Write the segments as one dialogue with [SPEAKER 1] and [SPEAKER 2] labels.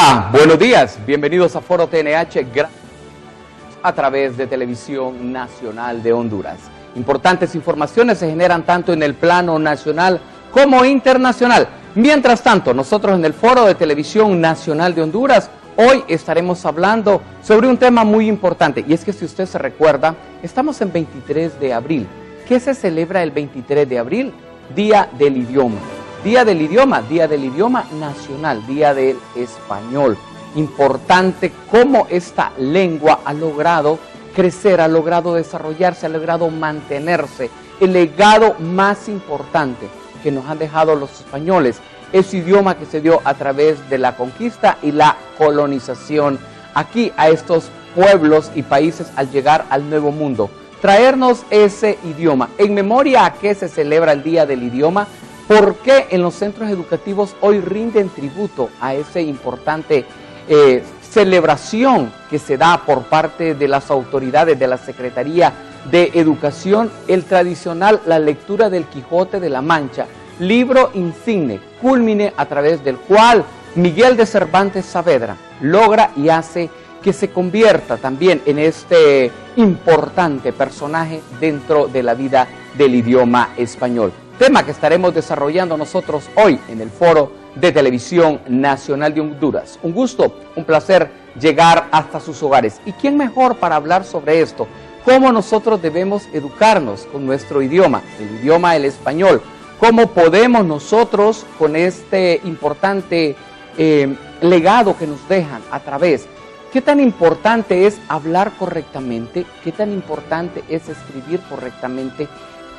[SPEAKER 1] Hola, buenos días, bienvenidos a Foro TNH a través de Televisión Nacional de Honduras. Importantes informaciones se generan tanto en el plano nacional como internacional. Mientras tanto, nosotros en el Foro de Televisión Nacional de Honduras, hoy estaremos hablando sobre un tema muy importante. Y es que si usted se recuerda, estamos en 23 de abril. ¿Qué se celebra el 23 de abril? Día del Idioma. Día del Idioma Nacional, Día del Español. Importante cómo esta lengua ha logrado crecer, ha logrado desarrollarse, ha logrado mantenerse. El legado más importante que nos han dejado los españoles, ese idioma que se dio a través de la conquista y la colonización aquí a estos pueblos y países al llegar al Nuevo Mundo. Traernos ese idioma. En memoria a qué se celebra el Día del Idioma, ¿por qué en los centros educativos hoy rinden tributo a esa importante celebración que se da por parte de las autoridades de la Secretaría de Educación? El tradicional, la lectura del Quijote de la Mancha, libro insigne, cúlmine a través del cual Miguel de Cervantes Saavedra logra y hace que se convierta también en este importante personaje dentro de la vida del idioma español. Tema que estaremos desarrollando nosotros hoy en el Foro de Televisión Nacional de Honduras. Un gusto, un placer llegar hasta sus hogares. ¿Y quién mejor para hablar sobre esto? ¿Cómo nosotros debemos educarnos con nuestro idioma, el español? ¿Cómo podemos nosotros con este importante legado que nos dejan a través? ¿Qué tan importante es hablar correctamente? ¿Qué tan importante es escribir correctamente?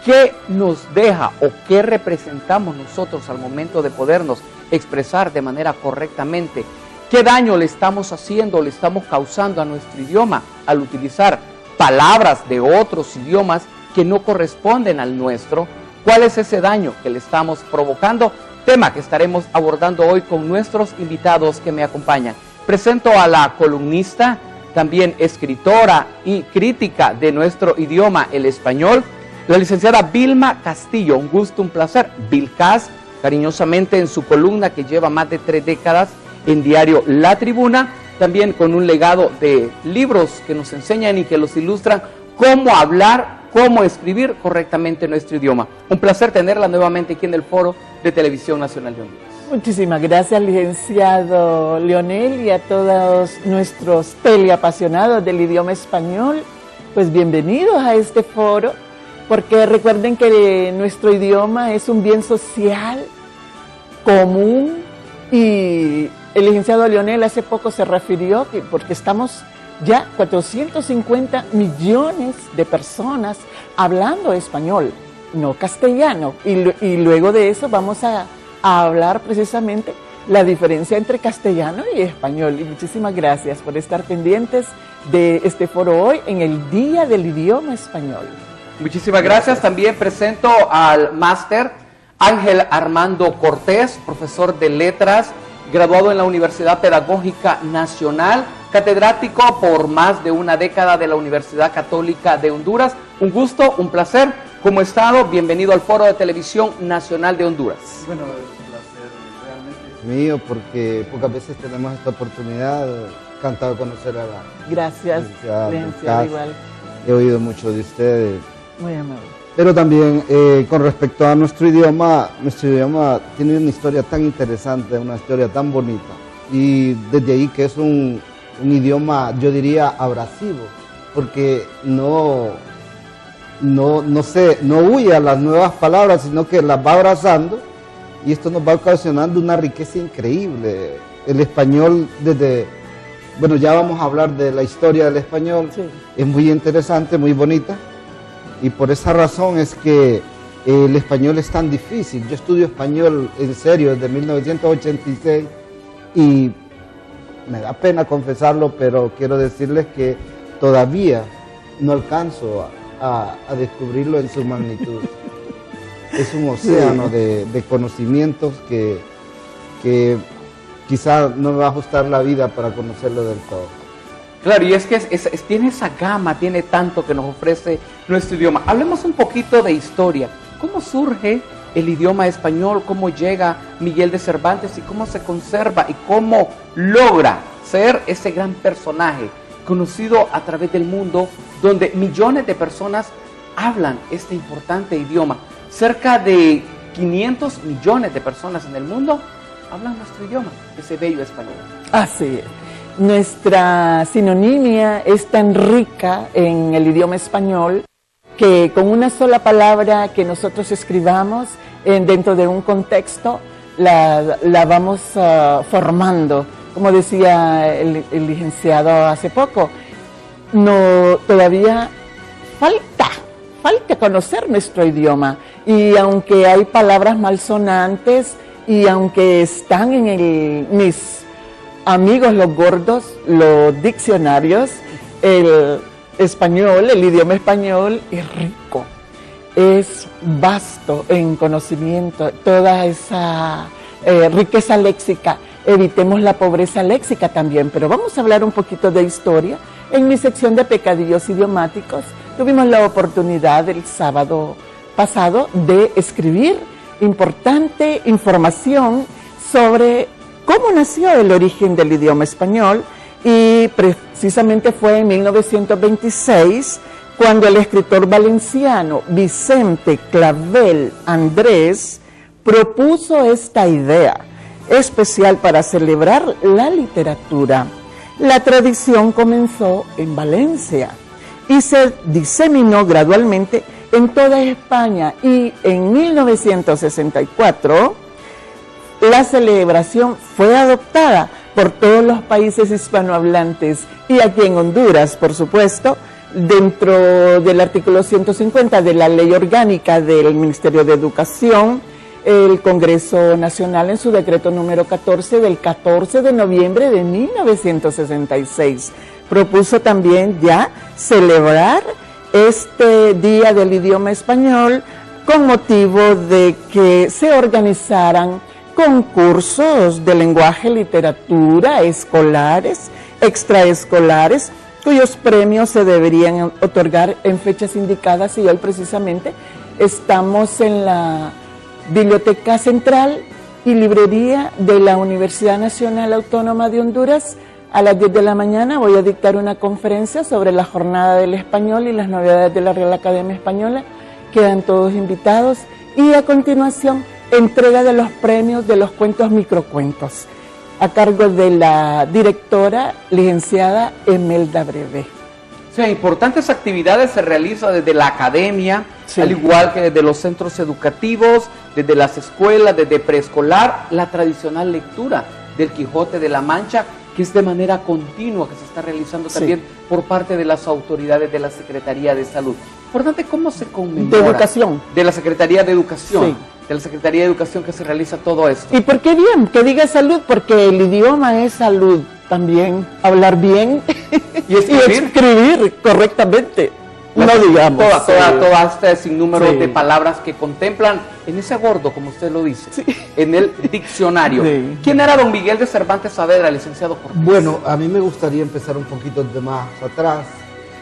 [SPEAKER 1] ¿Qué nos deja o qué representamos nosotros al momento de podernos expresar de manera correctamente? ¿Qué daño le estamos haciendo, le estamos causando a nuestro idioma al utilizar palabras de otros idiomas que no corresponden al nuestro? ¿Cuál es ese daño que le estamos provocando? Tema que estaremos abordando hoy con nuestros invitados que me acompañan. Presento a la columnista, también escritora y crítica de nuestro idioma, el español, la licenciada Vilma Castillo. Un gusto, un placer. Vilcas, cariñosamente en su columna que lleva más de 3 décadas en diario La Tribuna, también con un legado de libros que nos enseñan y que los ilustran cómo hablar, cómo escribir correctamente nuestro idioma. Un placer tenerla nuevamente aquí en el Foro de Televisión Nacional de Honduras.
[SPEAKER 2] Muchísimas gracias, licenciado Leonel, y a todos nuestros teleapasionados del idioma español. Pues bienvenidos a este foro, porque recuerden que nuestro idioma es un bien social común, y el licenciado Leonel hace poco se refirió que porque estamos ya 450 millones de personas hablando español, no castellano, y luego de eso vamos a hablar precisamente la diferencia entre castellano y español. Y muchísimas gracias por estar pendientes de este foro hoy en el Día del Idioma Español.
[SPEAKER 1] Muchísimas gracias. También presento al máster Ángel Armando Cortés, profesor de letras, graduado en la Universidad Pedagógica Nacional, catedrático por más de una década de la Universidad Católica de Honduras. Un gusto, un placer. ¿Cómo ha estado? Bienvenido al Foro de Televisión Nacional de Honduras.
[SPEAKER 3] Bueno, es un placer realmente mío, porque pocas veces tenemos esta oportunidad. Encantado de conocer a la...
[SPEAKER 2] Gracias, licenciado, igual.
[SPEAKER 3] He oído mucho de ustedes.
[SPEAKER 2] Muy amable.
[SPEAKER 3] Pero también con respecto a nuestro idioma tiene una historia tan interesante, una historia tan bonita. Y desde ahí que es un idioma, yo diría, abrasivo, porque no huye a las nuevas palabras, sino que las va abrazando, y esto nos va ocasionando una riqueza increíble. El español bueno, ya vamos a hablar de la historia del español, sí. Es muy interesante, muy bonita, y por esa razón es que el español es tan difícil. Yo estudio español en serio desde 1986, y me da pena confesarlo, pero quiero decirles que todavía no alcanzo a descubrirlo en su magnitud. Es un océano de conocimientos que quizá no me va a ajustar la vida para conocerlo del todo.
[SPEAKER 1] Claro, y es que tiene esa gama, tiene tanto que nos ofrece nuestro idioma. Hablemos un poquito de historia. ¿Cómo surge el idioma español, cómo llega Miguel de Cervantes y cómo se conserva y cómo logra ser ese gran personaje conocido a través del mundo, donde millones de personas hablan este importante idioma. Cerca de 500 millones de personas en el mundo hablan nuestro idioma, ese bello español.
[SPEAKER 2] Así es. Nuestra sinonimia es tan rica en el idioma español que con una sola palabra que nosotros escribamos dentro de un contexto, la vamos formando. Como decía el licenciado hace poco, todavía falta conocer nuestro idioma. Y aunque hay palabras malsonantes y aunque están en mis amigos los gordos, los diccionarios, el idioma español es rico, es vasto en conocimiento, toda esa riqueza léxica. Evitemos la pobreza léxica también, pero vamos a hablar un poquito de historia. En mi sección de pecadillos idiomáticos tuvimos la oportunidad el sábado pasado de escribir importante información sobre cómo nació el origen del idioma español, y precisamente fue en 1926 cuando el escritor valenciano Vicente Clavel Andrés propuso esta idea especial para celebrar la literatura. La tradición comenzó en Valencia y se diseminó gradualmente en toda España, y en 1964 la celebración fue adoptada por todos los países hispanohablantes y aquí en Honduras, por supuesto, dentro del artículo 150 de la Ley Orgánica del Ministerio de Educación. El Congreso Nacional, en su decreto número 14 del 14 de noviembre de 1966, propuso también ya celebrar este Día del Idioma Español con motivo de que se organizaran concursos de lenguaje, literatura, escolares, extraescolares, cuyos premios se deberían otorgar en fechas indicadas, y hoy precisamente estamos en la Biblioteca Central y Librería de la Universidad Nacional Autónoma de Honduras. A las 10 de la mañana voy a dictar una conferencia sobre la Jornada del Español y las novedades de la Real Academia Española. Quedan todos invitados. Y a continuación, entrega de los premios de los cuentos microcuentos, a cargo de la directora, licenciada Emelda Breve.
[SPEAKER 1] O sea, importantes actividades se realizan desde la academia, sí, al igual que desde los centros educativos, desde las escuelas, desde preescolar, la tradicional lectura del Quijote de la Mancha, que es de manera continua, que se está realizando también por parte de las autoridades de la Secretaría de Salud. Importante, ¿cómo se conmemora?
[SPEAKER 2] De Educación.
[SPEAKER 1] De la Secretaría de Educación.
[SPEAKER 2] Sí.
[SPEAKER 1] De la Secretaría de Educación que se realiza todo esto.
[SPEAKER 2] ¿Y por qué bien? Que diga salud, porque el idioma es salud también. Hablar bien
[SPEAKER 1] y escribir
[SPEAKER 2] correctamente. No digamos.
[SPEAKER 1] Toda este sinnúmero de palabras que contemplan en ese gordo, como usted lo dice, en el diccionario. Sí. ¿Quién era don Miguel de Cervantes Saavedra, licenciado Cortés?
[SPEAKER 3] Bueno, a mí me gustaría empezar un poquito de más atrás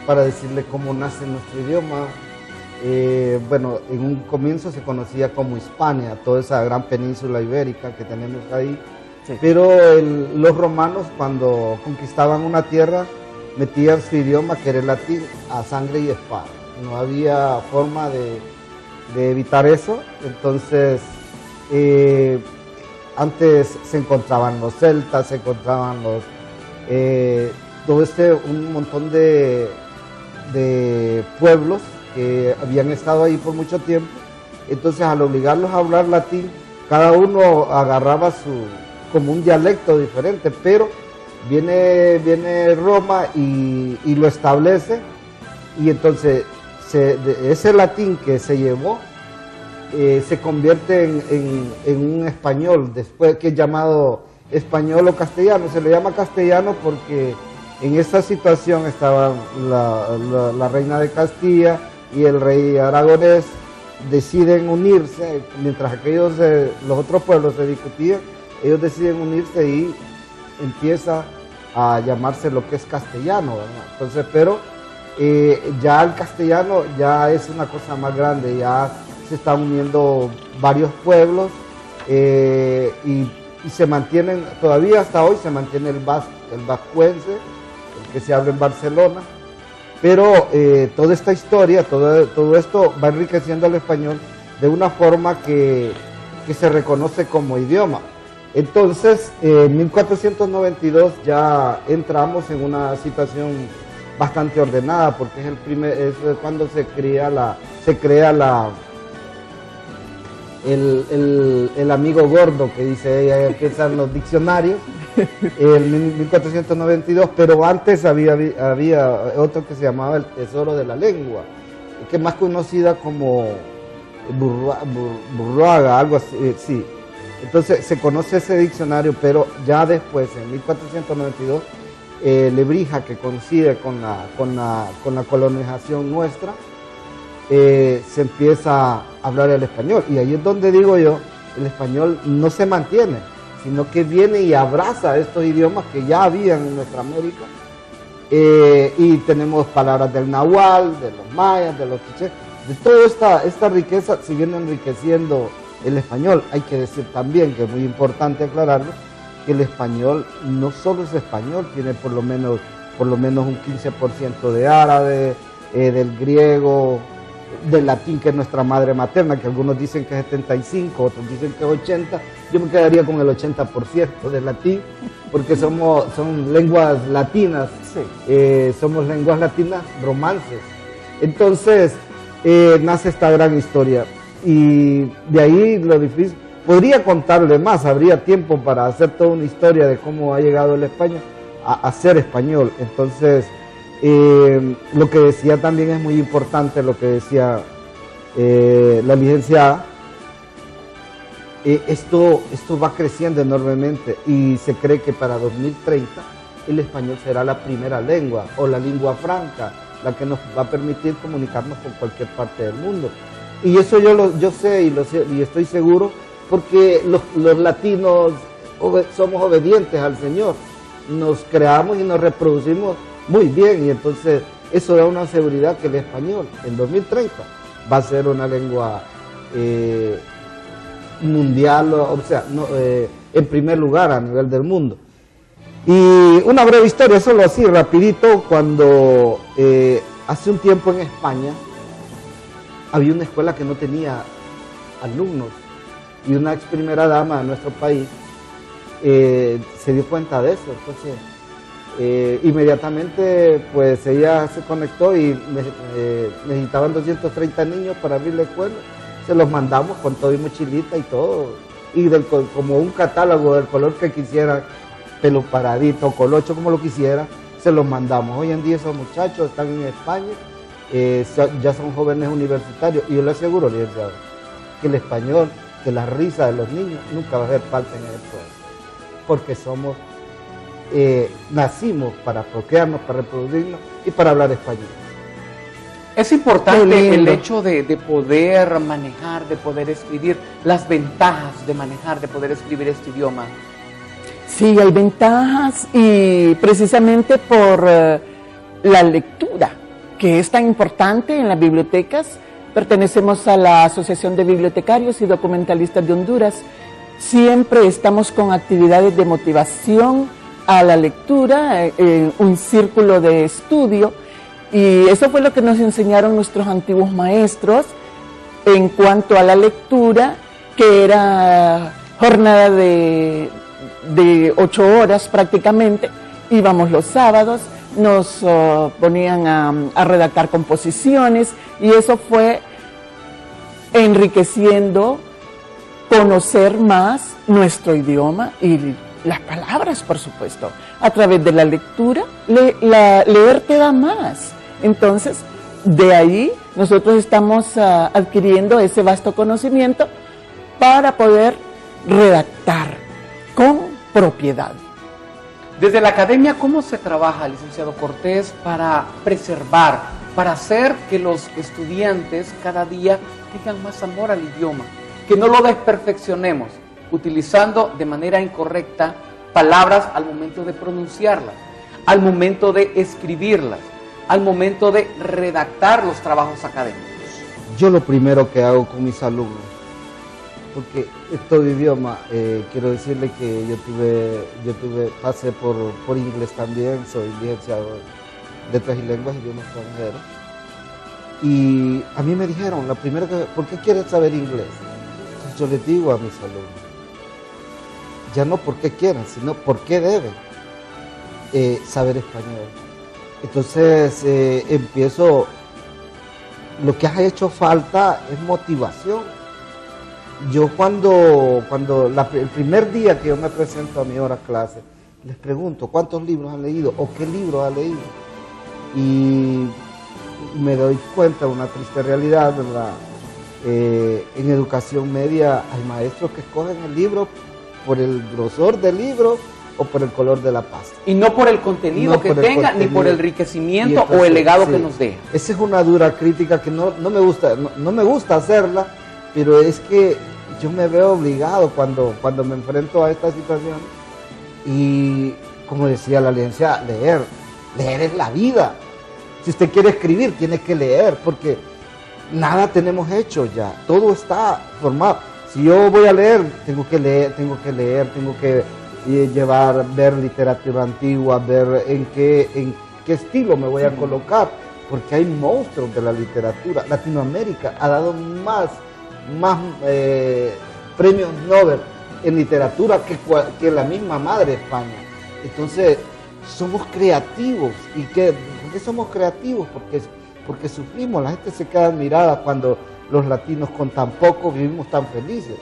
[SPEAKER 3] para decirle cómo nace nuestro idioma. Bueno, en un comienzo se conocía como Hispania, toda esa gran península ibérica que tenemos ahí. Sí. Pero los romanos, cuando conquistaban una tierra, metían su idioma, que era el latín, a sangre y espada. No había forma de evitar eso. Entonces, antes se encontraban los celtas, se encontraban un montón de pueblos que habían estado ahí por mucho tiempo. Entonces, al obligarlos a hablar latín, cada uno agarraba como un dialecto diferente, pero viene Roma y lo establece, y entonces ese latín que se llevó se convierte en un español, después, que es llamado español o castellano. Se le llama castellano porque en esa situación estaban la reina de Castilla y el rey aragonés. Deciden unirse, mientras los otros pueblos se discutían, ellos deciden unirse y empieza a llamarse lo que es castellano, ¿verdad? Entonces, pero ya el castellano ya es una cosa más grande, ya se están uniendo varios pueblos y se mantienen, todavía hasta hoy se mantiene el vascuense, el que se habla en Barcelona, pero toda esta historia, todo esto va enriqueciendo al español de una forma que se reconoce como idioma. Entonces, en 1492 ya entramos en una situación bastante ordenada, porque es cuando se crea el amigo gordo que dice, ahí empiezan los diccionarios, en 1492, pero antes había otro que se llamaba el Tesoro de la Lengua, que es más conocida como Burruaga, algo así, sí. Entonces se conoce ese diccionario, pero ya después, en 1492, Lebrija, que coincide con la colonización nuestra, se empieza a hablar el español. Y ahí es donde digo yo, el español no se mantiene, sino que viene y abraza estos idiomas que ya habían en nuestra América. Y tenemos palabras del náhuatl, de los mayas, de los quichés, de toda esta riqueza se viene enriqueciendo el español. Hay que decir también, que es muy importante aclararlo, que el español no solo es español, tiene por lo menos un 15% de árabe, del griego, del latín, que es nuestra madre materna, que algunos dicen que es 75, otros dicen que es 80, yo me quedaría con el 80% del latín, porque son lenguas latinas, sí. Somos lenguas latinas romances. Entonces nace esta gran historia, y de ahí lo difícil, podría contarle más, habría tiempo para hacer toda una historia de cómo ha llegado el español a ser español. Entonces, lo que decía también es muy importante, lo que decía la licenciada, esto va creciendo enormemente y se cree que para 2030 el español será la primera lengua o la lengua franca, la que nos va a permitir comunicarnos con cualquier parte del mundo. Y eso yo sé y estoy seguro, porque los latinos somos obedientes al Señor, nos creamos y nos reproducimos muy bien, y entonces eso da una seguridad que el español en 2030 va a ser una lengua mundial, o sea, en primer lugar a nivel del mundo. Y una breve historia, solo así, rapidito, cuando hace un tiempo en España había una escuela que no tenía alumnos, y una ex primera dama de nuestro país se dio cuenta de eso. Entonces inmediatamente pues ella se conectó y necesitaban 230 niños para abrir la escuela. Se los mandamos con todo y mochilita y todo, y como un catálogo del color que quisieran, pelo paradito, colocho, como lo quisieran, se los mandamos. Hoy en día esos muchachos están en España, ya son jóvenes universitarios, y yo le aseguro, licenciado, que el español, que la risa de los niños nunca va a hacer falta en el pueblo, porque nacimos para procrearnos, para reproducirnos y para hablar español.
[SPEAKER 1] Es importante el hecho de poder manejar, de poder escribir, las ventajas de manejar, de poder escribir este idioma.
[SPEAKER 2] Sí, hay ventajas, y precisamente por la lectura, que es tan importante en las bibliotecas. Pertenecemos a la Asociación de Bibliotecarios y Documentalistas de Honduras. Siempre estamos con actividades de motivación a la lectura, un círculo de estudio, y eso fue lo que nos enseñaron nuestros antiguos maestros en cuanto a la lectura, que era jornada de 8 horas prácticamente. Íbamos los sábados, nos ponían a redactar composiciones, y eso fue enriqueciendo, conocer más nuestro idioma y las palabras, por supuesto. A través de la lectura, leer te da más. Entonces, de ahí nosotros estamos adquiriendo ese vasto conocimiento para poder redactar con propiedad.
[SPEAKER 1] Desde la academia, ¿cómo se trabaja, licenciado Cortés, para preservar, para hacer que los estudiantes cada día tengan más amor al idioma, que no lo desperfeccionemos utilizando de manera incorrecta palabras al momento de pronunciarlas, al momento de escribirlas, al momento de redactar los trabajos académicos?
[SPEAKER 3] yo lo primero que hago con mis alumnos, porque estos idiomas, quiero decirle que pasé por inglés también, soy licenciado de Letras y Lenguas, idiomas extranjeros, y a mí me dijeron, ¿por qué quieres saber inglés? Entonces yo les digo a mis alumnos, ya no por qué quieren, sino por qué deben saber español. Entonces empiezo, lo que ha hecho falta es motivación. Yo el primer día que yo me presento a mi hora clase, les pregunto cuántos libros han leído o qué libros han leído. Y me doy cuenta de una triste realidad, ¿verdad? En educación media hay maestros que escogen el libro por el grosor del libro o por el color de la pasta.
[SPEAKER 1] Y no por el contenido que tenga, ni por el enriquecimiento o el legado que nos deja.
[SPEAKER 3] Esa es una dura crítica que no me gusta hacerla, pero es que yo me veo obligado cuando me enfrento a esta situación. Y como decía la licenciada, leer es la vida. Si usted quiere escribir, tiene que leer, porque nada tenemos hecho ya, todo está formado. Si yo voy a leer, tengo que ver literatura antigua, ver en qué estilo me voy a colocar, porque hay monstruos de la literatura. Latinoamérica ha dado más premios Nobel en literatura que la misma madre España. Entonces, somos creativos. ¿Y por qué somos creativos? Porque sufrimos. La gente se queda admirada cuando los latinos con tan poco vivimos tan felices.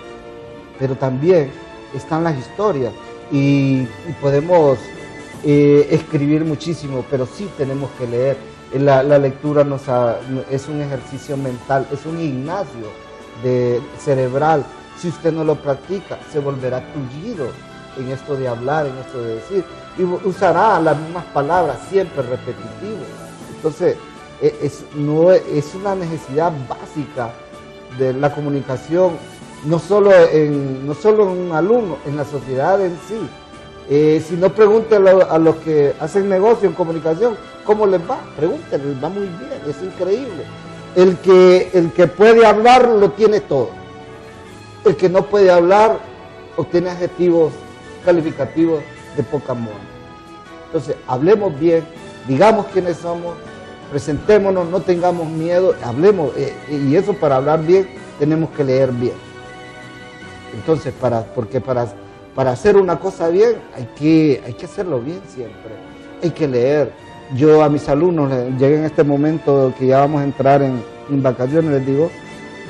[SPEAKER 3] Pero también están las historias y podemos escribir muchísimo, pero sí tenemos que leer. La lectura es un ejercicio mental, es un gimnasio cerebral. Si usted no lo practica, se volverá tullido en esto de hablar, en esto de decir, y usará las mismas palabras, siempre repetitivo. Entonces, es una necesidad básica de la comunicación, no solo en un alumno, en la sociedad en sí. Si no, pregúntenle a los que hacen negocio en comunicación, ¿cómo les va? Pregúntenle, les va muy bien, es increíble. El que puede hablar lo tiene todo. El que no puede hablar obtiene adjetivos calificativos de poca monta. Entonces, hablemos bien, digamos quiénes somos, presentémonos, no tengamos miedo, hablemos, y eso para hablar bien tenemos que leer bien. Entonces, porque para hacer una cosa bien hay que hacerlo bien siempre, hay que leer. Yo a mis alumnos, llegué en este momento que ya vamos a entrar en vacaciones, les digo,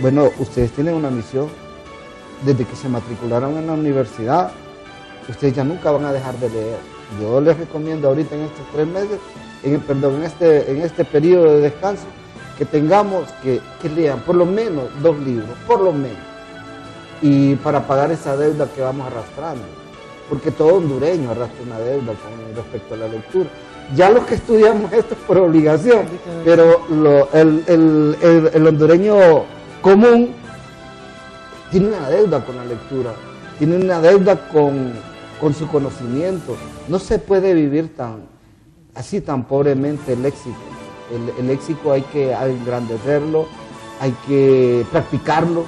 [SPEAKER 3] bueno, ustedes tienen una misión. Desde que se matricularon en la universidad, ustedes ya nunca van a dejar de leer. Yo les recomiendo ahorita en estos 3 meses, en este periodo de descanso, que lean por lo menos 2 libros, por lo menos, y para pagar esa deuda que vamos arrastrando, porque todo hondureño arrastra una deuda con respecto a la lectura. Ya los que estudiamos esto es por obligación, pero el hondureño común tiene una deuda con la lectura, tiene una deuda con su conocimiento. No se puede vivir tan pobremente el léxico. El léxico hay que engrandecerlo, hay que practicarlo.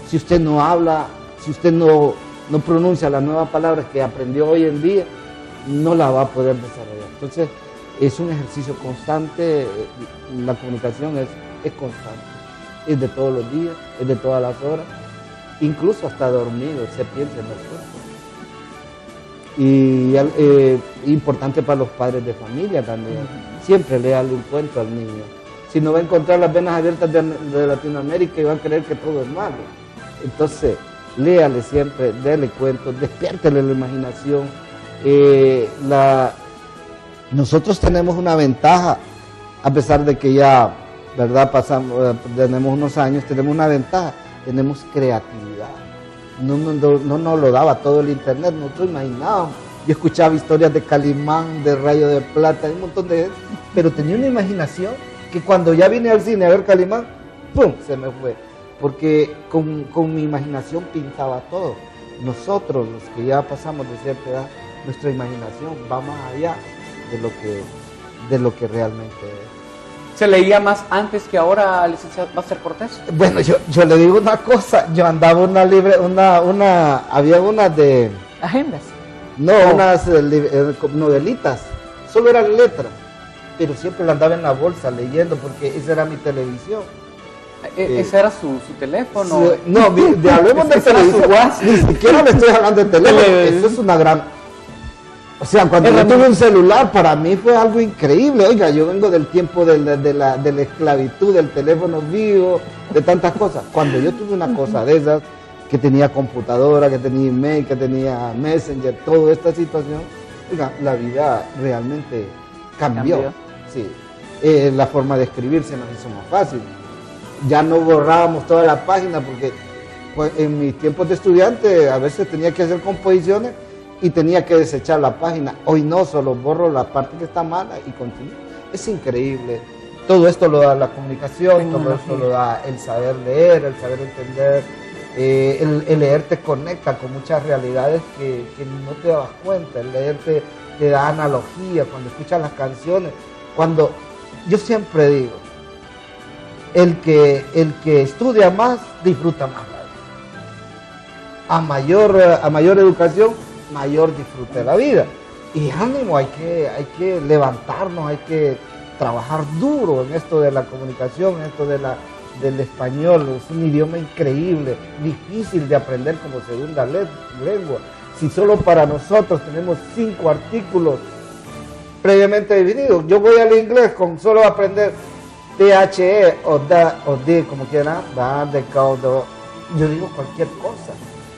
[SPEAKER 3] Si usted no habla, si usted no pronuncia las nuevas palabras que aprendió hoy en día, no la va a poder desarrollar. Entonces, es un ejercicio constante, la comunicación es constante, es de todos los días, es de todas las horas. Incluso hasta dormido se piensa en las cosas. Y importante para los padres de familia también. Siempre léale un cuento al niño. Si no va a encontrar las venas abiertas de Latinoamérica y va a creer que todo es malo. Entonces, léale siempre, déle cuentos, despiértele la imaginación. Nosotros tenemos una ventaja, a pesar de que ya, ¿verdad? Tenemos unos años, tenemos una ventaja. Tenemos creatividad. No nos lo daba todo el internet, nosotros imaginábamos. Yo escuchaba historias de Calimán, de Rayo de Plata, un montón de gente, pero tenía una imaginación que cuando ya vine al cine a ver Calimán, ¡pum!, se me fue. Porque con mi imaginación pintaba todo. Nosotros, los que ya pasamos de cierta edad, nuestra imaginación va más allá de lo que realmente es.
[SPEAKER 1] ¿Se leía más antes que ahora, licenciado Máster Cortés?
[SPEAKER 3] Bueno, yo le digo una cosa, yo andaba había unas de...
[SPEAKER 2] Agendas.
[SPEAKER 3] No, unas novelitas, solo eran letras, pero siempre la andaba en la bolsa leyendo porque esa era mi televisión.
[SPEAKER 1] ¿Ese era su teléfono?
[SPEAKER 3] No, hablemos de televisión, ni siquiera le estoy hablando de teléfono, eso es una gran... O sea, cuando yo tuve un celular, para mí fue algo increíble. Oiga, yo vengo del tiempo de la esclavitud, del teléfono vivo, de tantas cosas. Cuando yo tuve una cosa de esas, que tenía computadora, que tenía email, que tenía Messenger, toda esta situación, oiga, la vida realmente cambió. Sí. La forma de escribir se nos hizo más fácil. Ya no borrábamos toda la página porque pues, en mis tiempos de estudiante a veces tenía que hacer composiciones y tenía que desechar la página. Hoy no, solo borro la parte que está mala y continúo. Es increíble. Todo esto lo da la comunicación, todo esto lo da el saber leer, el saber entender. El leer te conecta con muchas realidades que no te das cuenta. El leer te da analogía cuando escuchas las canciones. Cuando yo siempre digo, el que estudia más, disfruta más la vida. A mayor educación, mayor disfrute de la vida. Y ánimo, hay que levantarnos, hay que trabajar duro en esto de la comunicación, en esto del español. Es un idioma increíble, difícil de aprender como segunda lengua. Si solo para nosotros tenemos 5 artículos previamente definidos, yo voy al inglés con solo aprender THE o da o de, como quieran, da, de, caudo, yo digo cualquier cosa.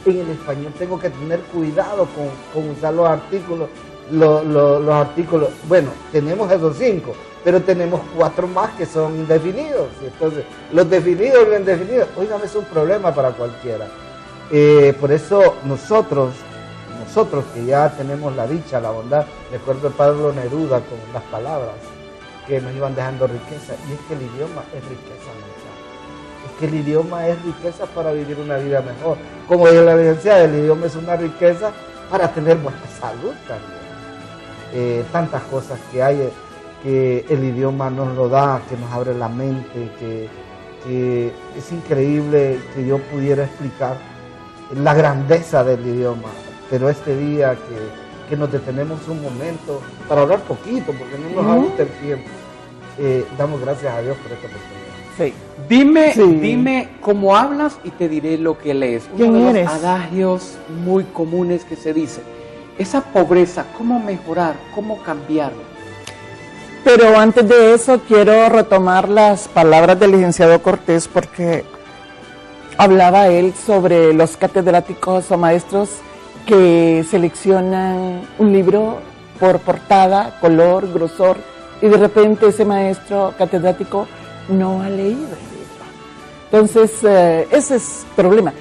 [SPEAKER 3] En el español tengo que tener cuidado con usar los artículos, los artículos. Bueno, tenemos esos 5, pero tenemos 4 más que son indefinidos. Entonces, los definidos y los indefinidos, oigan, es un problema para cualquiera. Por eso nosotros que ya tenemos la dicha, la bondad, recuerdo el Pablo Neruda con las palabras que nos iban dejando riqueza, y es que el idioma es riqueza mental. Es que el idioma es riqueza para vivir una vida mejor. Como dijo la licenciada, el idioma es una riqueza para tener buena salud también. Tantas cosas que hay, que el idioma nos lo da, que nos abre la mente, que es increíble que yo pudiera explicar la grandeza del idioma. Pero este día que nos detenemos un momento para hablar poquito, porque no nos ajusta el tiempo, damos gracias a Dios por esta oportunidad.
[SPEAKER 1] Sí. Dime cómo hablas y te diré lo que lees. Uno de los adagios muy comunes que se dice. Esa pobreza, ¿cómo mejorar? ¿Cómo cambiarla?
[SPEAKER 2] Pero antes de eso quiero retomar las palabras del licenciado Cortés, porque hablaba él sobre los catedráticos o maestros que seleccionan un libro por portada, color, grosor, y de repente ese maestro catedrático no ha leído el libro. Entonces, ese es el problema.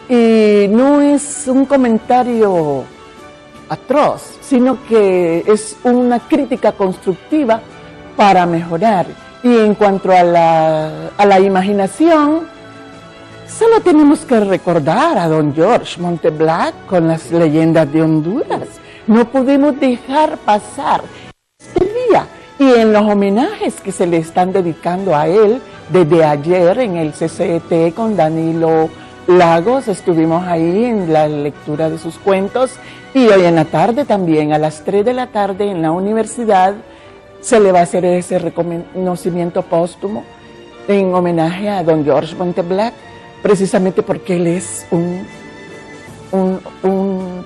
[SPEAKER 2] Y no es un comentario atroz, sino que es una crítica constructiva para mejorar. Y en cuanto a la imaginación, solo tenemos que recordar a don George Monteblac con las leyendas de Honduras. No podemos dejar pasar este día. Y en los homenajes que se le están dedicando a él, desde ayer en el CCT con Danilo Lagos, estuvimos ahí en la lectura de sus cuentos, y hoy en la tarde también, a las 3 de la tarde en la universidad, se le va a hacer ese reconocimiento póstumo en homenaje a don George Monteblac, precisamente porque él es un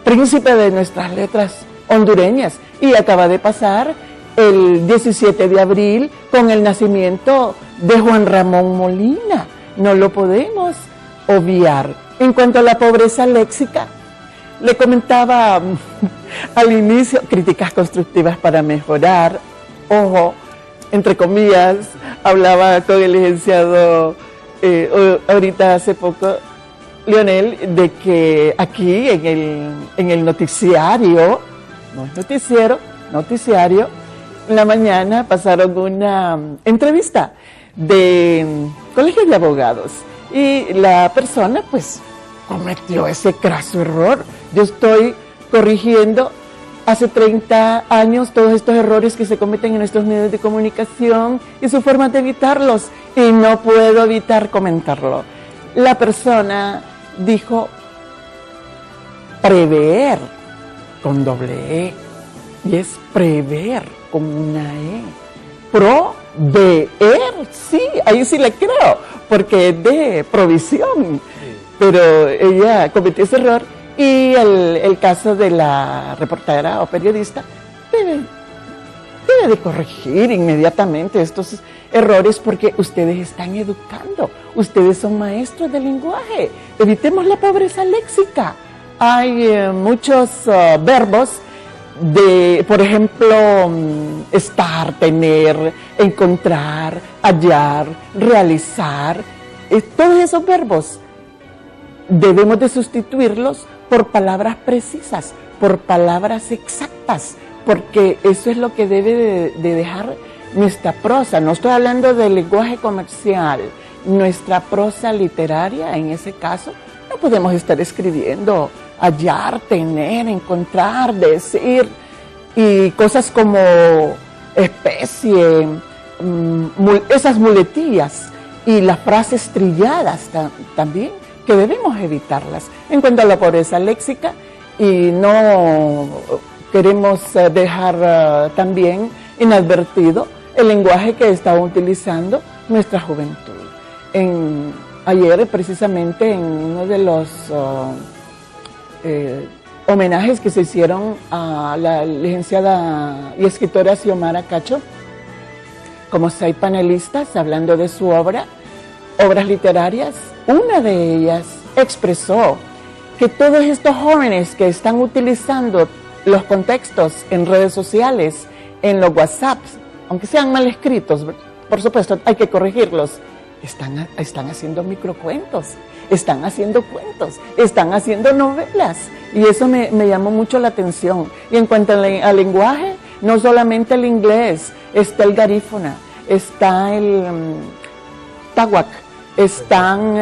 [SPEAKER 2] príncipe de nuestras letras hondureñas, y acaba de pasar el 17 de abril con el nacimiento de Juan Ramón Molina. No lo podemos obviar. En cuanto a la pobreza léxica, le comentaba al inicio, críticas constructivas para mejorar. Ojo, entre comillas, hablaba con el licenciado ahorita hace poco, Leonel, de que aquí en el noticiario, no es noticiario, en la mañana pasaron una entrevista de colegio de abogados, y la persona pues cometió ese craso error. Yo estoy corrigiendo hace 30 años todos estos errores que se cometen en nuestros medios de comunicación y su forma de evitarlos, y no puedo evitar comentarlo. La persona dijo prever con doble E, y es prever con una E. Proveer, sí, ahí sí le creo, porque es de provisión, pero ella cometió ese error, y el caso de la reportera o periodista debe de corregir inmediatamente estos errores, porque ustedes están educando, ustedes son maestros del lenguaje. Evitemos la pobreza léxica. Hay muchos verbos de, por ejemplo, estar, tener, encontrar, hallar, realizar. Todos esos verbos debemos de sustituirlos por palabras precisas, por palabras exactas, porque eso es lo que debe de dejar nuestra prosa. No estoy hablando del lenguaje comercial, nuestra prosa literaria. En ese caso no podemos estar escribiendo hallar, tener, encontrar, decir, y cosas como especie, esas muletillas y las frases trilladas también, que debemos evitarlas. En cuanto a la pobreza léxica, y no queremos dejar también inadvertido el lenguaje que está utilizando nuestra juventud. Ayer, precisamente, en uno de los homenajes que se hicieron a la licenciada y escritora Xiomara Cacho, como 6 panelistas hablando de su obras literarias, una de ellas expresó que todos estos jóvenes que están utilizando los contextos en redes sociales, en los WhatsApps, aunque sean mal escritos, por supuesto hay que corregirlos, están haciendo microcuentos, están haciendo cuentos, están haciendo novelas, y eso me llamó mucho la atención. Y en cuanto al lenguaje, no solamente el inglés, está el garífuna, está el táhuac, están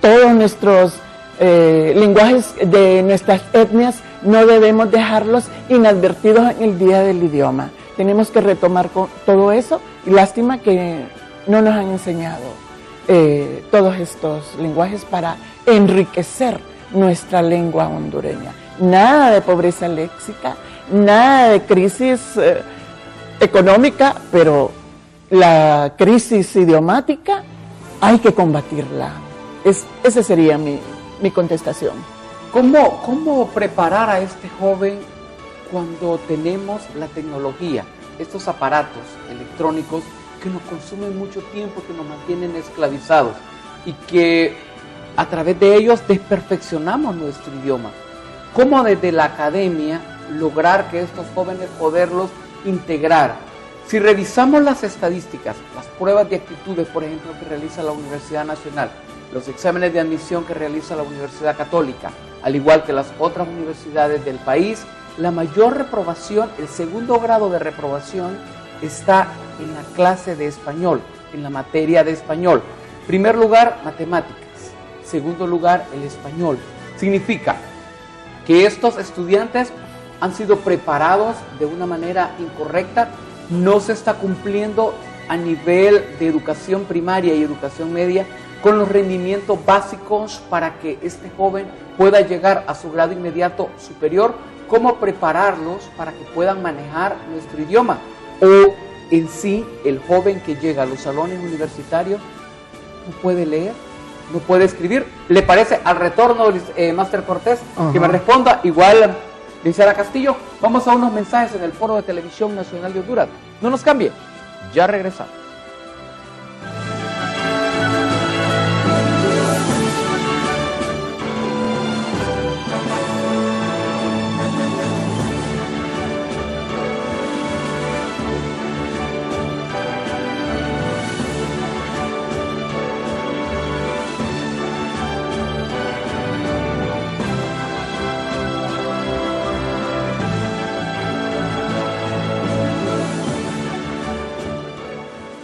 [SPEAKER 2] todos nuestros lenguajes de nuestras etnias, no debemos dejarlos inadvertidos en el Día del Idioma. Tenemos que retomar todo eso, y lástima que no nos han enseñado todos estos lenguajes para enriquecer nuestra lengua hondureña. Nada de pobreza léxica, nada de crisis económica, pero la crisis idiomática hay que combatirla. Esa sería mi contestación.
[SPEAKER 1] ¿Cómo preparar a este joven cuando tenemos la tecnología, estos aparatos electrónicos que nos consumen mucho tiempo, que nos mantienen esclavizados, y que a través de ellos desperfeccionamos nuestro idioma? ¿Cómo desde la academia lograr que estos jóvenes poderlos integrar? Si revisamos las estadísticas, las pruebas de actitudes, por ejemplo, que realiza la Universidad Nacional, los exámenes de admisión que realiza la Universidad Católica, al igual que las otras universidades del país, la mayor reprobación, el segundo grado de reprobación, está en la clase de español, en la materia de español. Primer lugar, matemáticas. Segundo lugar, el español. Significa que estos estudiantes han sido preparados de una manera incorrecta, no se está cumpliendo a nivel de educación primaria y educación media con los rendimientos básicos para que este joven pueda llegar a su grado inmediato superior. ¿Cómo prepararlos para que puedan manejar nuestro idioma? O en sí, el joven que llega a los salones universitarios no puede leer, no puede escribir. ¿Le parece? Al retorno, Máster Cortés, que me responda. Igual, licenciada Castillo, vamos a unos mensajes en el Foro de Televisión Nacional de Honduras. No nos cambie, ya regresamos.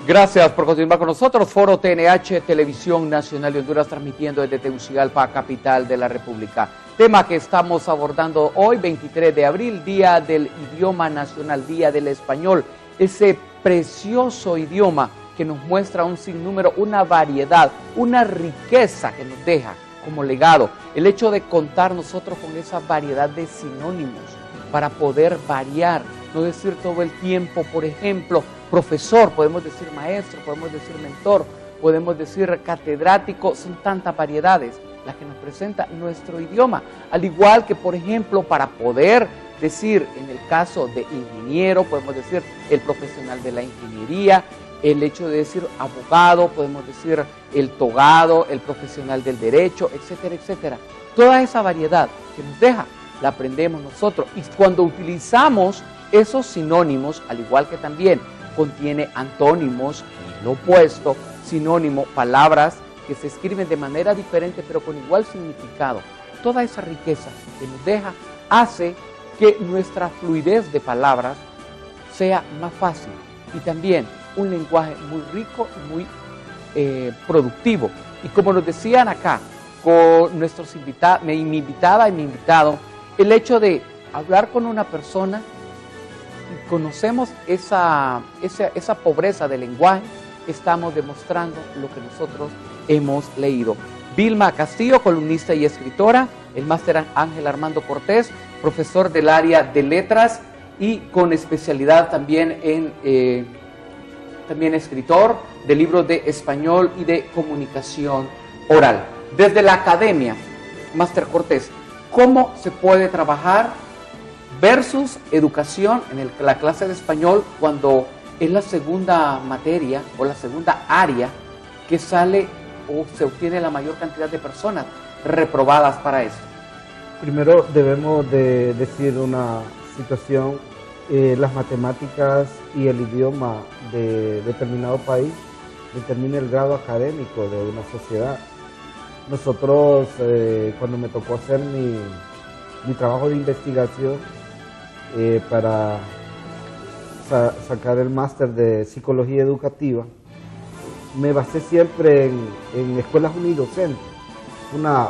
[SPEAKER 1] Gracias por continuar con nosotros. Foro TNH, Televisión Nacional de Honduras, transmitiendo desde Tegucigalpa, capital de la República. tema que estamos abordando hoy, 23 de abril, Día del Idioma Nacional, Día del Español, ese precioso idioma que nos muestra un sinnúmero, una variedad, una riqueza que nos deja como legado. El hecho de contar nosotros con esa variedad de sinónimos para poder variar, no decir todo el tiempo, por ejemplo, profesor, podemos decir maestro, podemos decir mentor, podemos decir catedrático, son tantas variedades las que nos presenta nuestro idioma. Al igual que, por ejemplo, para poder decir, en el caso de ingeniero, podemos decir el profesional de la ingeniería, el hecho de decir abogado, podemos decir el togado, el profesional del derecho, etcétera, etcétera. Toda esa variedad que nos deja, la aprendemos nosotros. Y cuando utilizamos esos sinónimos, al igual que también contiene antónimos, y lo opuesto, sinónimo, palabras que se escriben de manera diferente pero con igual significado. Toda esa riqueza que nos deja hace que nuestra fluidez de palabras sea más fácil y también un lenguaje muy rico y muy productivo. Y como nos decían acá con nuestros invitados, mi invitada y mi invitado, el hecho de hablar con una persona y conocemos esa pobreza del lenguaje, estamos demostrando lo que nosotros hemos leído. Vilma Castillo, columnista y escritora, el máster Ángel Armando Cortés, profesor del área de letras y con especialidad también en también escritor de libros de español y de comunicación oral. Desde la academia, máster Cortés, ¿cómo se puede trabajar versus educación en la clase de español cuando es la segunda materia o la segunda área que sale o se obtiene la mayor cantidad de personas reprobadas para eso?
[SPEAKER 3] Primero debemos de decir una situación, las matemáticas y el idioma de determinado país determina el grado académico de una sociedad. Nosotros, cuando me tocó hacer mi trabajo de investigación para sacar el máster de psicología educativa, me basé siempre en escuelas unidocentes, una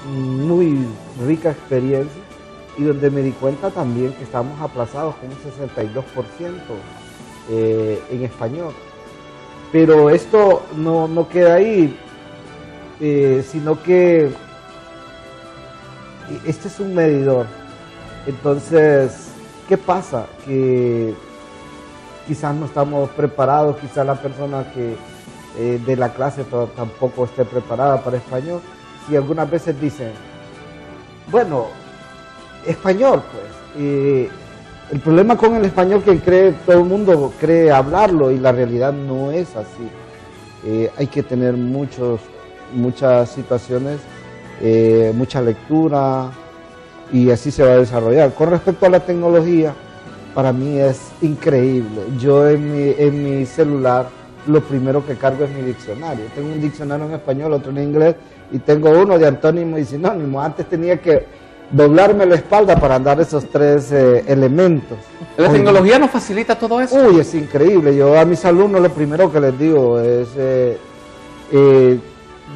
[SPEAKER 3] muy rica experiencia y donde me di cuenta también que estamos aplazados con un 62% en español. Pero esto no queda ahí, sino que este es un medidor. Entonces, ¿qué pasa? Que quizás no estamos preparados, quizás la persona que de la clase tampoco esté preparada para español. Y algunas veces dicen, bueno, español pues. El problema con el español que todo el mundo cree hablarlo y la realidad no es así. Hay que tener muchas situaciones, mucha lectura y así se va a desarrollar. Con respecto a la tecnología, para mí es increíble. Yo en mi celular lo primero que cargo es mi diccionario. Tengo un diccionario en español, otro en inglés y tengo uno de antónimos y sinónimos. Antes tenía que doblarme la espalda para andar esos tres elementos.
[SPEAKER 1] ¿La tecnología nos facilita todo eso?
[SPEAKER 3] Uy, es increíble. Yo a mis alumnos lo primero que les digo es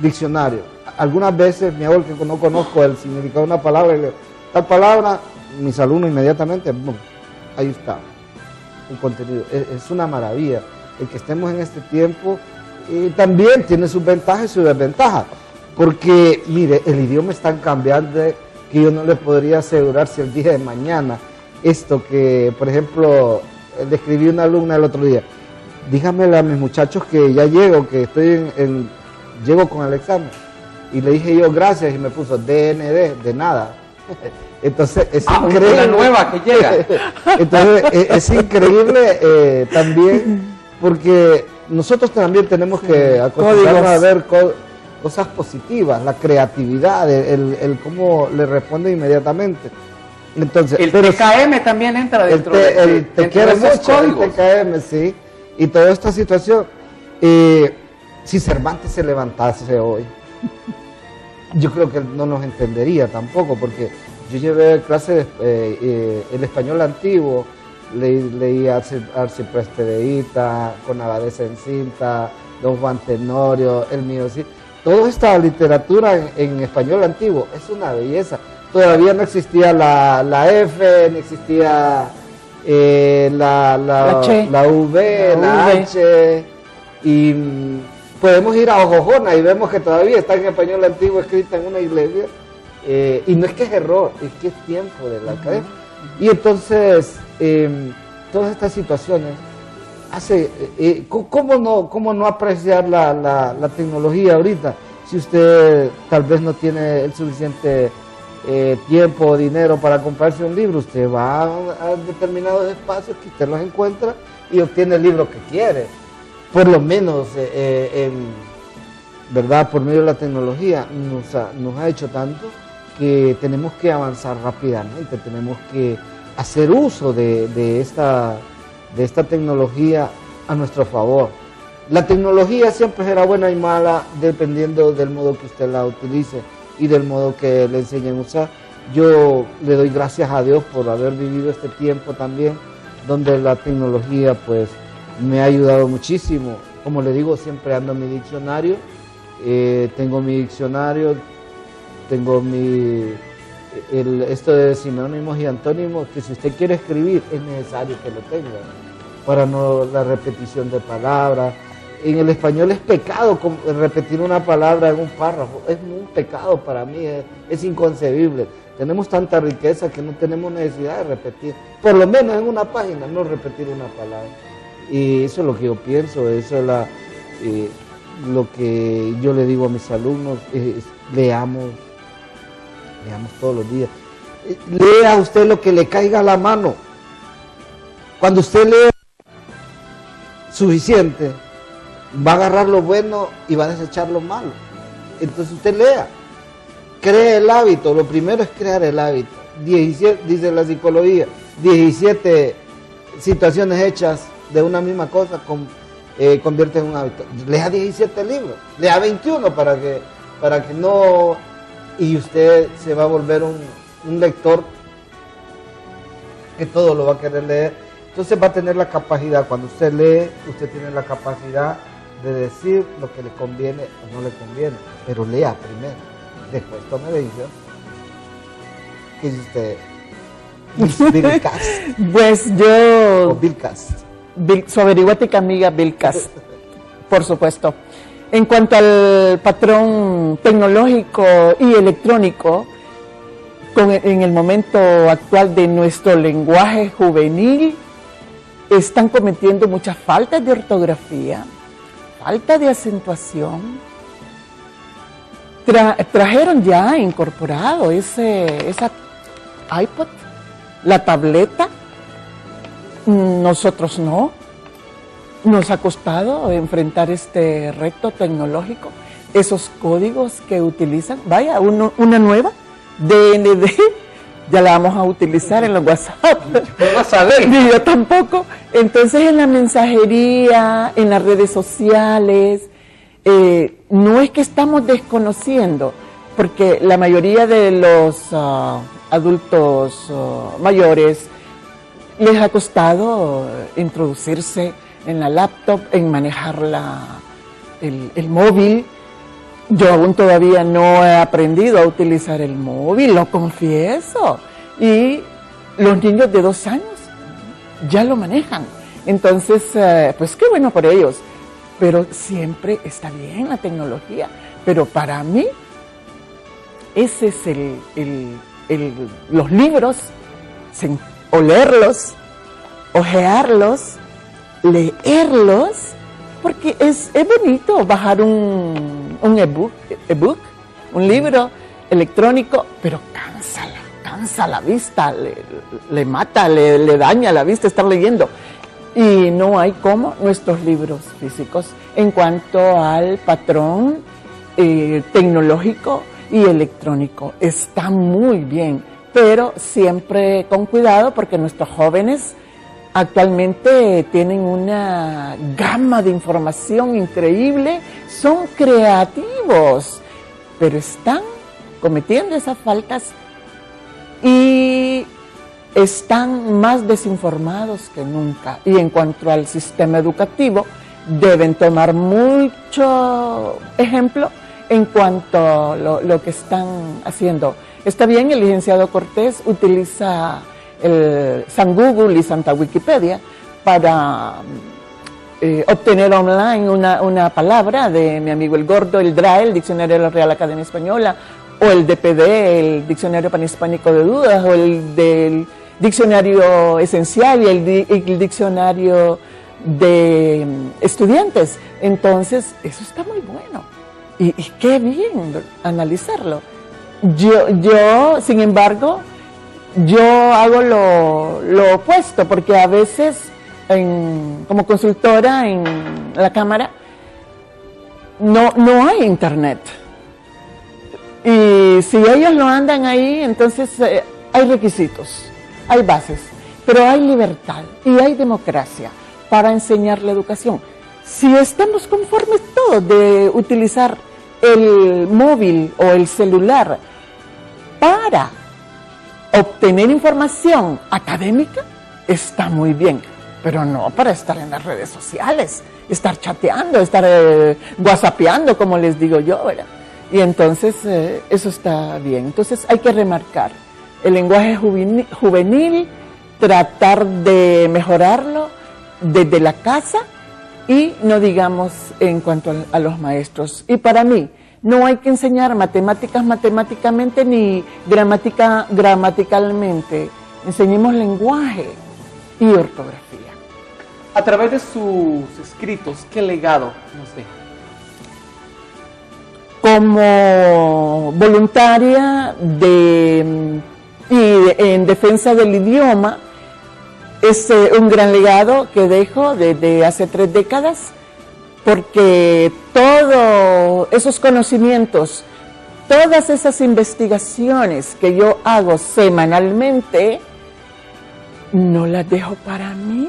[SPEAKER 3] diccionario. Algunas veces me hago el que no conozco el significado de una palabra y le digo, tal palabra, mis alumnos inmediatamente, boom, ahí está, un contenido. Es una maravilla. El que estemos en este tiempo también tiene sus ventajas y sus desventajas. Porque, mire, el idioma es tan cambiante que yo no le podría asegurar si el día de mañana, esto que, por ejemplo, le escribí a una alumna el otro día, dígamele a mis muchachos que ya llego, que llego con el examen. Y le dije yo gracias y me puso DND, de nada. Entonces es increíble.
[SPEAKER 1] Una nueva que llega.
[SPEAKER 3] Entonces es increíble también porque nosotros también tenemos que acostumbrarnos a ver cosas positivas, la creatividad, el cómo le responde inmediatamente. Entonces,
[SPEAKER 1] el TKM también entra dentro
[SPEAKER 3] de esos códigos. El TKM, sí. Y toda esta situación, si Cervantes se levantase hoy, yo creo que no nos entendería tampoco, porque yo llevé clase de el español antiguo, leí Arcipreste de Ita, con Abadesa en Cinta, Don Juan Tenorio, el mío, sí. Toda esta literatura en español antiguo es una belleza. todavía no existía la F, no existía la V, la H, y podemos ir a Ojojona y vemos que todavía está en español antiguo escrita en una iglesia, y no es que es error, es que es tiempo de la academia. Y entonces, todas estas situaciones hace, ¿cómo no apreciar la tecnología ahorita? Si usted tal vez no tiene el suficiente tiempo o dinero para comprarse un libro, usted va a determinados espacios que usted los encuentra y obtiene el libro que quiere. Por lo menos, ¿verdad? Por medio de la tecnología nos ha hecho tanto que tenemos que avanzar rápidamente, tenemos que hacer uso de esta tecnología a nuestro favor. La tecnología siempre será buena y mala dependiendo del modo que usted la utilice y del modo que le enseñen a usar. Yo le doy gracias a Dios por haber vivido este tiempo también, donde la tecnología pues me ha ayudado muchísimo. Como le digo, siempre ando en mi diccionario, tengo mi diccionario, tengo esto de sinónimos y antónimos, que si usted quiere escribir es necesario que lo tenga, para no la repetición de palabras. En el español es pecado repetir una palabra en un párrafo, es un pecado para mí, es inconcebible. Tenemos tanta riqueza que no tenemos necesidad de repetir, por lo menos en una página, no repetir una palabra. Y eso es lo que yo pienso, eso es lo que yo le digo a mis alumnos, leamos todos los días. Lea usted lo que le caiga a la mano. Cuando usted lee suficiente, va a agarrar lo bueno y va a desechar lo malo. Entonces usted lea, cree el hábito. Lo primero es crear el hábito. 17, dice la psicología, 17 situaciones hechas de una misma cosa convierte en un hábito. Lea 17 libros, lea 21 para que no, y usted se va a volver un lector que todo lo va a querer leer. Entonces va a tener la capacidad, cuando usted lee, usted tiene la capacidad de decir lo que le conviene o no le conviene, pero lea primero, después tome decisión. ¿Qué dice usted? Billcast.
[SPEAKER 2] Pues yo...
[SPEAKER 3] O Billcast.
[SPEAKER 2] Su averiguática amiga Billcast, por supuesto. En cuanto al patrón tecnológico y electrónico, en el momento actual de nuestro lenguaje juvenil, están cometiendo muchas faltas de ortografía, falta de acentuación. Trajeron ya incorporado esa iPod, la tableta. Nosotros no. Nos ha costado enfrentar este reto tecnológico. Esos códigos que utilizan, vaya, una nueva, DND, ya la vamos a utilizar en los WhatsApp.
[SPEAKER 3] No vas a ver.
[SPEAKER 2] Ni yo tampoco. Entonces, en la mensajería, en las redes sociales, no es que estamos desconociendo, porque la mayoría de los adultos mayores les ha costado introducirse en la laptop, en manejar el móvil. Yo aún todavía no he aprendido a utilizar el móvil, lo confieso. Y los niños de 2 años ya lo manejan. Entonces, pues qué bueno por ellos. Pero siempre está bien la tecnología. Pero para mí, ese es los libros, olerlos, ojearlos, leerlos, porque es bonito bajar un ebook, un libro electrónico, pero cansa la vista, le mata, le daña la vista estar leyendo. Y no hay como nuestros libros físicos en cuanto al patrón tecnológico y electrónico. Está muy bien, pero siempre con cuidado, porque nuestros jóvenes actualmente tienen una gama de información increíble, son creativos, pero están cometiendo esas faltas y están más desinformados que nunca. Y en cuanto al sistema educativo, deben tomar mucho ejemplo en cuanto a lo que están haciendo. Está bien, el licenciado Cortés utiliza el San Google y Santa Wikipedia para obtener online una palabra de mi amigo el Gordo, el DRAE, el Diccionario de la Real Academia Española, o el DPD, el Diccionario Panhispánico de Dudas, o el del Diccionario Esencial y el Diccionario de Estudiantes. Entonces, eso está muy bueno. Y qué bien analizarlo. Yo, sin embargo, yo hago lo opuesto, porque a veces, como consultora en la Cámara, no hay internet. Y si ellos lo andan ahí, entonces hay requisitos, hay bases, pero hay libertad y hay democracia para enseñar la educación. Si estamos conformes todos de utilizar el móvil o el celular para obtener información académica, está muy bien, pero no para estar en las redes sociales, estar chateando, estar whatsappeando, como les digo yo, ¿verdad? Y entonces eso está bien. Entonces hay que remarcar el lenguaje juvenil, tratar de mejorarlo desde la casa y no digamos en cuanto a los maestros. Y para mí no hay que enseñar matemáticas matemáticamente ni gramática gramaticalmente. Enseñemos lenguaje y ortografía.
[SPEAKER 1] A través de sus escritos, ¿qué legado nos deja?
[SPEAKER 2] Como voluntaria en defensa del idioma, es un gran legado que dejo desde hace 3 décadas, porque todos esos conocimientos, todas esas investigaciones que yo hago semanalmente, no las dejo para mí,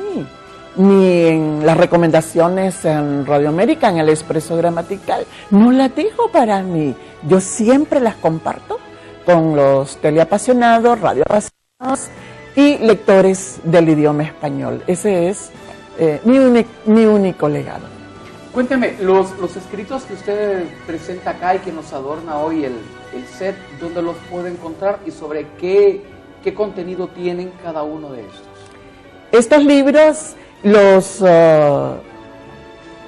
[SPEAKER 2] ni en las recomendaciones en Radio América, en el Expreso Gramatical, no las dejo para mí. Yo siempre las comparto con los teleapasionados, radioapasionados y lectores del idioma español. Ese es mi único legado.
[SPEAKER 1] Cuénteme, los escritos que usted presenta acá y que nos adorna hoy el set, ¿dónde los puede encontrar y sobre qué contenido tienen cada uno de estos?
[SPEAKER 2] Estos libros los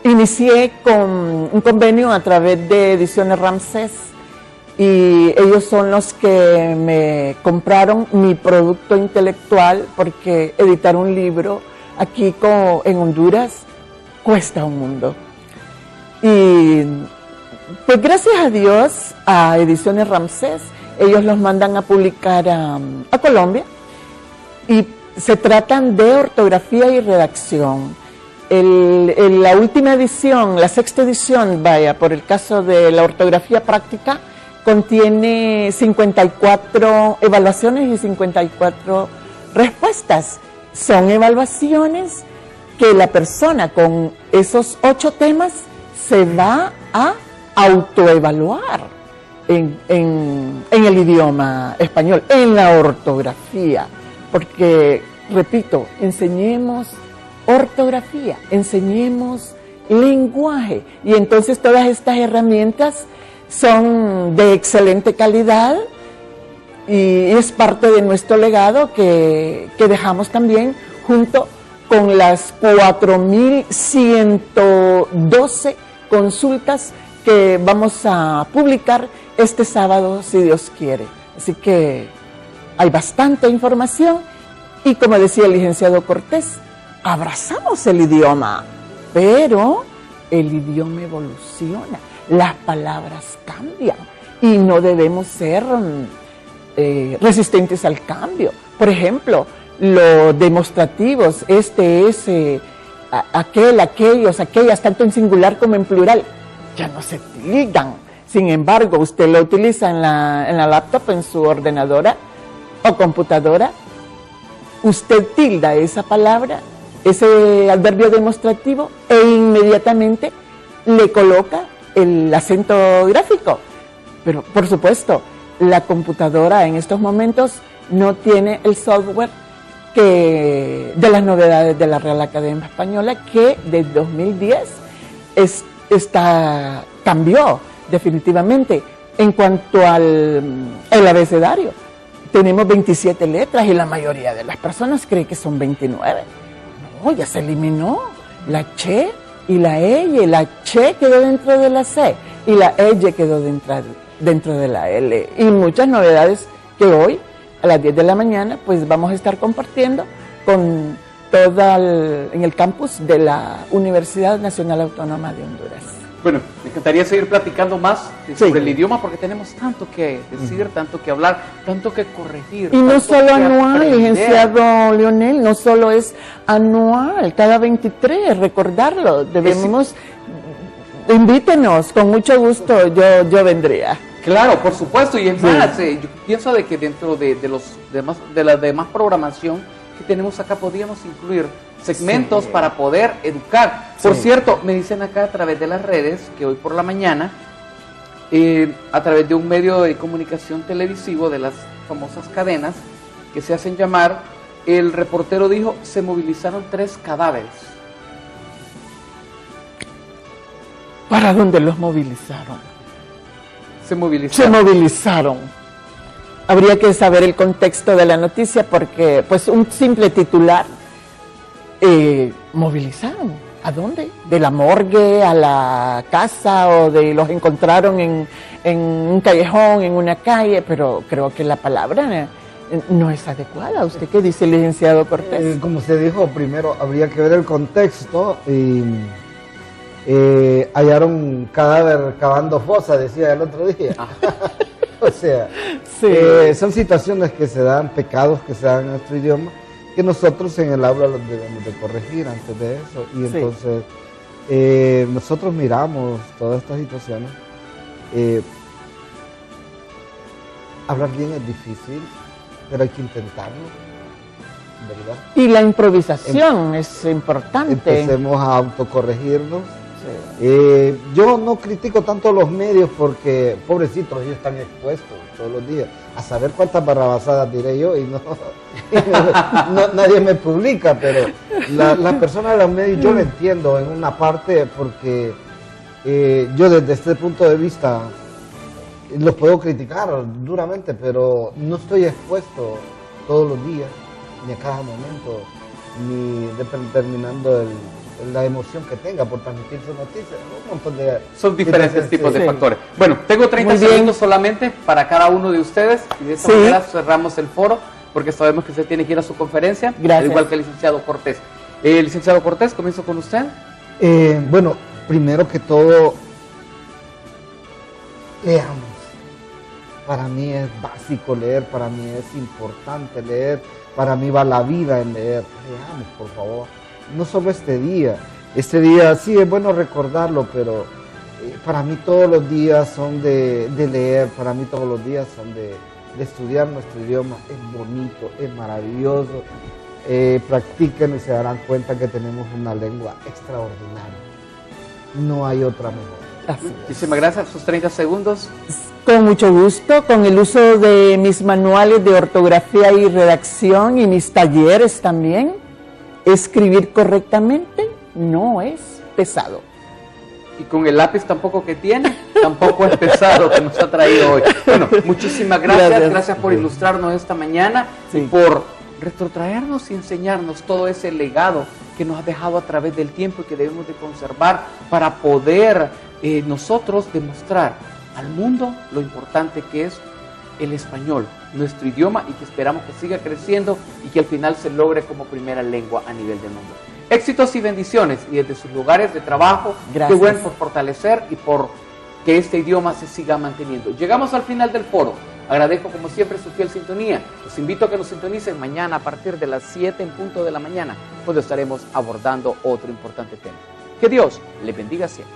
[SPEAKER 2] inicié con un convenio a través de Ediciones Ramsés, y ellos son los que me compraron mi producto intelectual, porque editar un libro aquí en Honduras cuesta un mundo. Y pues gracias a Dios, a Ediciones Ramsés, ellos los mandan a publicar a Colombia, y se tratan de ortografía y redacción. La última edición, la 6ª edición, por el caso de la ortografía práctica, contiene 54 evaluaciones y 54 respuestas. Son evaluaciones que la persona con esos 8 temas se va a autoevaluar en el idioma español, en la ortografía. Porque, repito, enseñemos ortografía, enseñemos lenguaje, y entonces todas estas herramientas son de excelente calidad y es parte de nuestro legado que dejamos también junto con las 4.112 consultas que vamos a publicar este sábado, si Dios quiere. Así que hay bastante información y, como decía el licenciado Cortés, abrazamos el idioma, pero el idioma evoluciona, las palabras cambian y no debemos ser resistentes al cambio. Por ejemplo, los demostrativos, aquellos, aquellas, tanto en singular como en plural, ya no se tildan. Sin embargo, usted lo utiliza en la laptop, en su ordenadora o computadora, usted tilda esa palabra, ese adverbio demostrativo, e inmediatamente le coloca el acento gráfico. Pero, por supuesto, la computadora en estos momentos no tiene el software de las novedades de la Real Academia Española, que desde 2010 cambió definitivamente, En cuanto al el abecedario, tenemos 27 letras y la mayoría de las personas cree que son 29. No, ya se eliminó la che y la eye. La che quedó dentro de la c y la eye quedó dentro de la l. Y muchas novedades que hoy, a las 10 de la mañana, pues vamos a estar compartiendo con en el campus de la Universidad Nacional Autónoma de Honduras.
[SPEAKER 1] Bueno, me encantaría seguir platicando más sobre el idioma porque tenemos tanto que decir, tanto que hablar, tanto que corregir.
[SPEAKER 2] Y no solo anual,
[SPEAKER 1] aprender.
[SPEAKER 2] licenciado Leonel, no solo es anual, cada 23, recordarlo. Debemos, invítenos, con mucho gusto yo vendría.
[SPEAKER 1] Claro, por supuesto, y es más, yo pienso de que dentro de la demás programación que tenemos acá podríamos incluir segmentos para poder educar. Por cierto, me dicen acá a través de las redes que hoy por la mañana, a través de un medio de comunicación televisivo de las famosas cadenas que se hacen llamar, el reportero dijo, se movilizaron 3 cadáveres.
[SPEAKER 2] ¿Para dónde los movilizaron?
[SPEAKER 1] Se movilizaron.
[SPEAKER 2] Se movilizaron. Habría que saber el contexto de la noticia porque, pues, un simple titular, movilizaron. ¿A dónde? ¿De la morgue a la casa o de los encontraron en un callejón, en una calle? Pero creo que la palabra no es adecuada. ¿Usted qué dice, licenciado Cortés?
[SPEAKER 3] Como se dijo, primero habría que ver el contexto y hallaron un cadáver cavando fosa, decía el otro día. O sea, son situaciones que se dan, pecados que se dan en nuestro idioma, que nosotros en el aula los debemos de corregir antes de eso. Y entonces nosotros miramos todas estas situaciones. Hablar bien es difícil, pero hay que intentarlo, ¿verdad?
[SPEAKER 2] Y la improvisación es importante.
[SPEAKER 3] Empecemos a autocorregirnos. Yo no critico tanto a los medios porque, pobrecitos, ellos están expuestos todos los días a saber cuántas barrabasadas diré yo y nadie me publica, pero las personas de los medios yo lo entiendo en una parte porque yo desde este punto de vista los puedo criticar duramente, pero no estoy expuesto todos los días, ni a cada momento, ni determinando la emoción que tenga por transmitir su noticia. Un montón de...
[SPEAKER 1] Son diferentes tipos de factores. Bueno, tengo 30 segundos solamente para cada uno de ustedes y de esta manera cerramos el foro porque sabemos que usted tiene que ir a su conferencia, al igual que el licenciado Cortés. Licenciado Cortés, comienzo con usted.
[SPEAKER 3] Bueno, primero que todo, leamos. Para mí es básico leer, para mí es importante leer, para mí va la vida en leer. Leamos, por favor. No solo este día sí es bueno recordarlo, pero para mí todos los días son de leer, para mí todos los días son de estudiar nuestro idioma. Es bonito, es maravilloso, practíquenlo y se darán cuenta que tenemos una lengua extraordinaria, no hay otra mejor.
[SPEAKER 1] Muchísimas gracias, sus 30 segundos.
[SPEAKER 2] Con mucho gusto, con el uso de mis manuales de ortografía y redacción y mis talleres también. Escribir correctamente no es pesado.
[SPEAKER 1] Y con el lápiz tampoco que tiene, tampoco es pesado que nos ha traído hoy. Bueno, muchísimas gracias por ilustrarnos esta mañana y por retrotraernos y enseñarnos todo ese legado que nos ha dejado a través del tiempo y que debemos de conservar para poder nosotros demostrar al mundo lo importante que es el español, nuestro idioma, y que esperamos que siga creciendo y que al final se logre como primera lengua a nivel del mundo. Éxitos y bendiciones, y desde sus lugares de trabajo, qué bueno por fortalecer y por que este idioma se siga manteniendo. Llegamos al final del foro. Agradezco como siempre su fiel sintonía. Los invito a que nos sintonicen mañana a partir de las 7 en punto de la mañana, donde estaremos abordando otro importante tema. Que Dios les bendiga siempre.